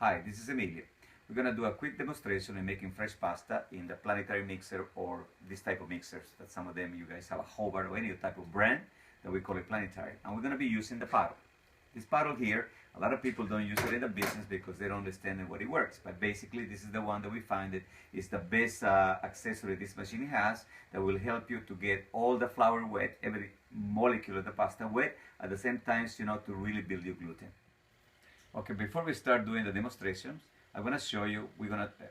Hi, this is Emilio. We're going to do a quick demonstration in making fresh pasta in the Planetary mixer or this type of mixers that some of them you guys have a Hobart or any type of brand that we call it Planetary. And we're going to be using the paddle. This paddle here, a lot of people don't use it in the business because they don't understand what it works. But basically this is the one that we find it is the best accessory this machine has that will help you to get all the flour wet, every molecule of the pasta wet, at the same time, to really build your gluten. Okay, before we start doing the demonstrations, I'm going to show you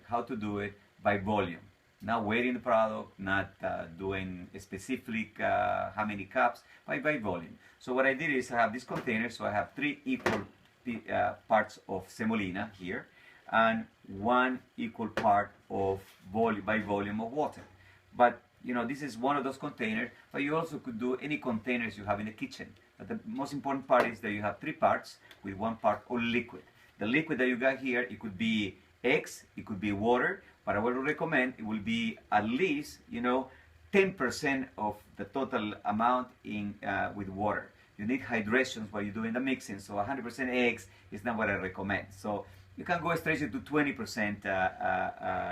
how to do it by volume. Not weighing the product, not doing a specific how many cups, by volume. So what I did is I have this container, so I have 3 equal parts of semolina here, and 1 equal part of volume of water. But this is one of those containers, but you also could do any containers you have in the kitchen. But the most important part is that you have 3 parts with 1 part of liquid. The liquid that you got here, it could be eggs, it could be water, but I would recommend it will be at least 10% of the total amount in with water. You need hydration while you're doing the mixing, so 100% eggs is not what I recommend. So you can go straight to 20%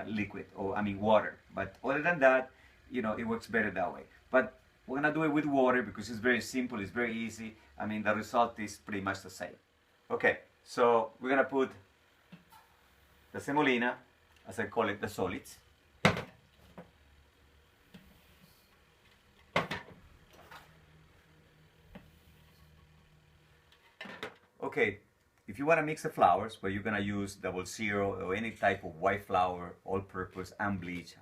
liquid, or water. But other than that, it works better that way. But we're gonna do it with water because it's very simple, it's very easy. The result is pretty much the same. Okay, so we're gonna put the semolina, as I call it, the solids. Okay, if you want to mix the flours, but you're gonna use 00 or any type of white flour, all-purpose, unbleached,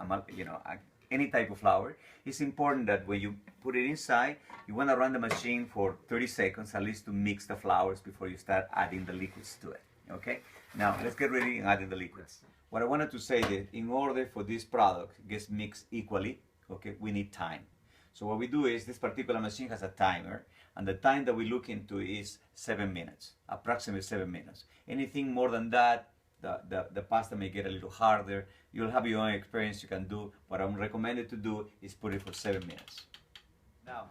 any type of flour, it's important that when you put it inside, you want to run the machine for 30 seconds at least to mix the flours before you start adding the liquids to it. Okay, now let's get ready and adding the liquids. What I wanted to say that in order for this product gets mixed equally, okay, we need time. So what we do is this particular machine has a timer, and the time that we look into is 7 minutes, approximately 7 minutes. Anything more than that, the pasta may get a little harder. You'll have your own experience. You can do what I'm recommended to do is put it for 7 minutes. Now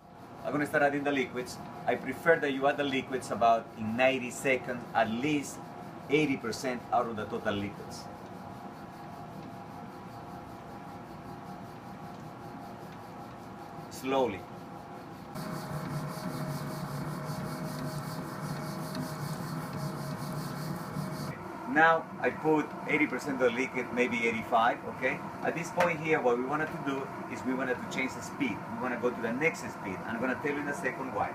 I'm going to start adding the liquids. I prefer that you add the liquids about in 90 seconds, at least 80% out of the total liquids. Slowly. Now I put 80% of the liquid, maybe 85, okay? At this point here, what we wanted to do is we wanted to change the speed. We want to go to the next speed. I'm going to tell you in a second why.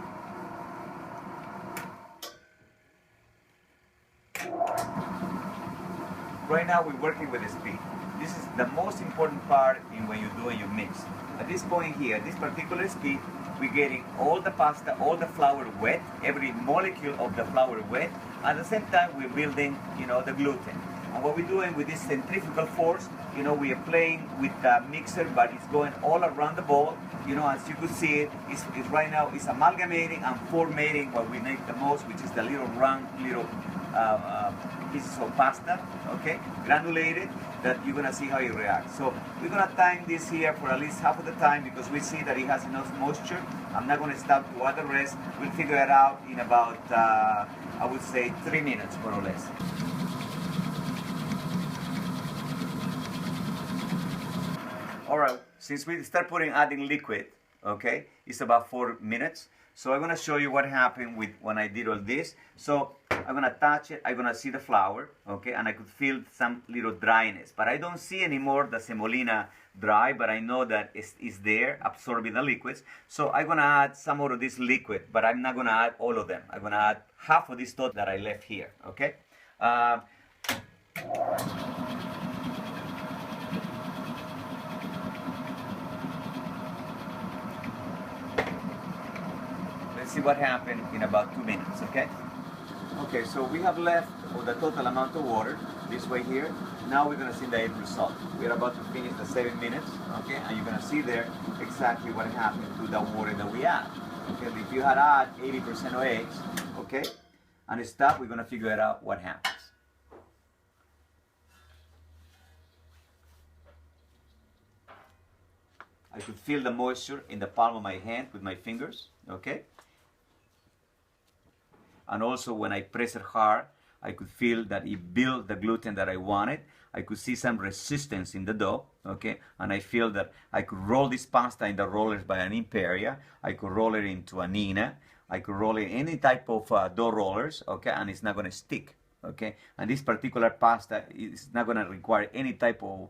Right now we're working with the speed. This is the most important part in when you're doing your mix. At this point here, this particular speed, we're getting all the pasta, all the flour wet, every molecule of the flour wet. At the same time, we're building, the gluten. And what we're doing with this centrifugal force, we are playing with the mixer, but it's going all around the bowl. As you could see, it's right now it's amalgamating and formatting what we need the most, which is the little round, pieces of pasta, okay, granulated, that you're gonna see how it reacts. So we're gonna time this here for at least half of the time because we see that it has enough moisture. I'm not gonna stop to add the rest. We'll figure it out in about, I would say 3 minutes more or less. All right, since we start adding liquid, okay, it's about 4 minutes. So I'm gonna show you what happened when I did all this. So I'm gonna touch it, I'm gonna see the flour, okay, and I could feel some little dryness, but I don't see anymore the semolina dry, but I know that it's there absorbing the liquids. So I'm gonna add some more of this liquid, but I'm not gonna add all of them. I'm gonna add half of this tot that I left here, okay? Let's see what happened in about 2 minutes, okay? Okay, so we have left the total amount of water this way here. Now we're gonna see the end result. We're about to finish the 7 minutes, okay? And you're gonna see there exactly what happened to the water that we add. Okay, if you had add 80% of eggs, okay, and stop, we're gonna figure out what happens. I could feel the moisture in the palm of my hand with my fingers, okay? And also when I press it hard, I could feel that it built the gluten that I wanted. I could see some resistance in the dough, okay? And I feel that I could roll this pasta in the rollers by an Imperia. I could roll it into a Nina. I could roll it in any type of dough rollers, okay? And it's not going to stick, okay? And this particular pasta is not going to require any type of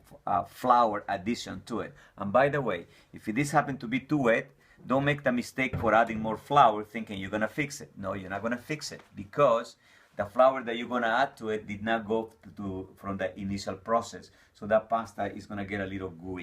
flour addition to it. And by the way, if this happens to be too wet, don't make the mistake for adding more flour thinking you're going to fix it. No, you're not going to fix it, because the flour that you're going to add to it did not go from the initial process. So that pasta is going to get a little gooey.